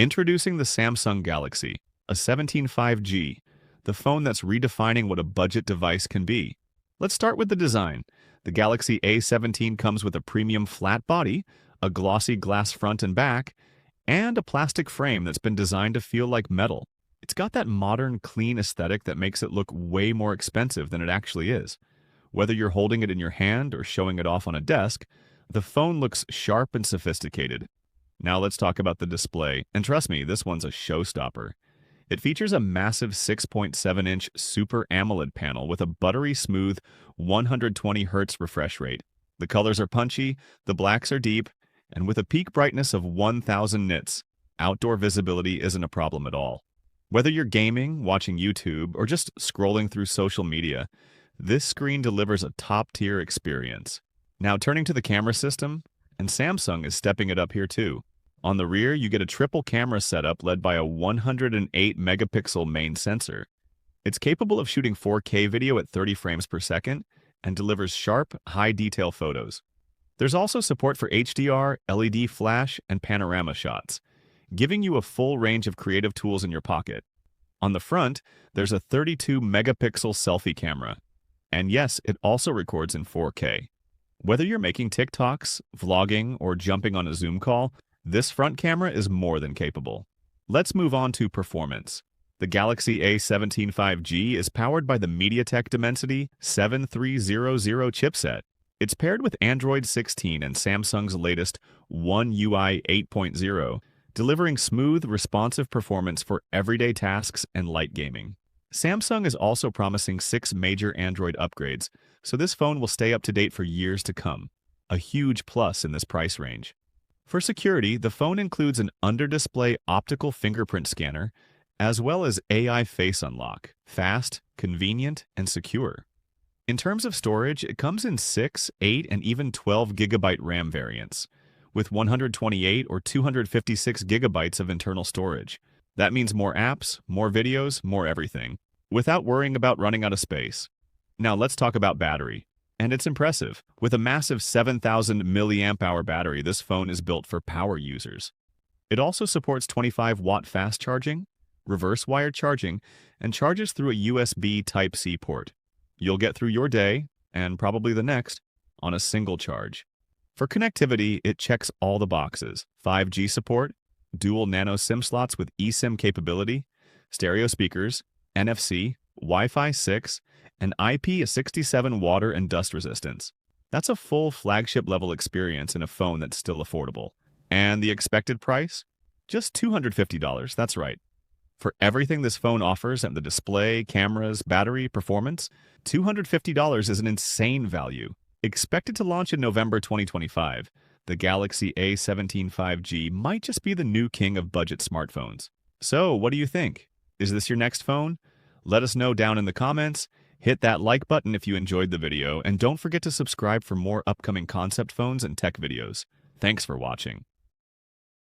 Introducing the Samsung Galaxy A17 5G, the phone that's redefining what a budget device can be. Let's start with the design. The Galaxy A17 comes with a premium flat body, a glossy glass front and back, and a plastic frame that's been designed to feel like metal. It's got that modern, clean aesthetic that makes it look way more expensive than it actually is. Whether you're holding it in your hand or showing it off on a desk, the phone looks sharp and sophisticated. Now let's talk about the display, and trust me, this one's a showstopper. It features a massive 6.7-inch Super AMOLED panel with a buttery smooth 120Hz refresh rate. The colors are punchy, the blacks are deep, and with a peak brightness of 1000 nits, outdoor visibility isn't a problem at all. Whether you're gaming, watching YouTube, or just scrolling through social media, this screen delivers a top-tier experience. Now turning to the camera system, and Samsung is stepping it up here too. On the rear, you get a triple camera setup led by a 108-megapixel main sensor. It's capable of shooting 4K video at 30 frames per second and delivers sharp, high-detail photos. There's also support for HDR, LED flash, and panorama shots, giving you a full range of creative tools in your pocket. On the front, there's a 32-megapixel selfie camera. And yes, it also records in 4K. Whether you're making TikToks, vlogging, or jumping on a Zoom call, this front camera is more than capable. Let's move on to performance. The Galaxy A17 5G is powered by the MediaTek Dimensity 7300 chipset. It's paired with Android 16 and Samsung's latest One UI 8.0, delivering smooth, responsive performance for everyday tasks and light gaming. Samsung is also promising 6 major Android upgrades, so this phone will stay up to date for years to come, a huge plus in this price range. For security, the phone includes an under-display optical fingerprint scanner, as well as AI face unlock, fast, convenient, and secure. In terms of storage, it comes in 6, 8, and even 12 GB RAM variants, with 128 or 256 GB of internal storage. That means more apps, more videos, more everything, without worrying about running out of space. Now let's talk about battery. And it's impressive. With a massive 7,000 mAh battery, this phone is built for power users. It also supports 25-watt fast charging, reverse wired charging, and charges through a USB Type-C port. You'll get through your day, and probably the next, on a single charge. For connectivity, it checks all the boxes: 5G support, dual nano SIM slots with eSIM capability, stereo speakers, NFC, Wi-Fi 6, and IP67 water and dust resistance. That's a full flagship-level experience in a phone that's still affordable. And the expected price? Just $250, that's right. For everything this phone offers and the display, cameras, battery, performance, $250 is an insane value. Expected to launch in November 2025, the Galaxy A17 5G might just be the new king of budget smartphones. So, what do you think? Is this your next phone? Let us know down in the comments. Hit that like button if you enjoyed the video, and don't forget to subscribe for more upcoming concept phones and tech videos. Thanks for watching.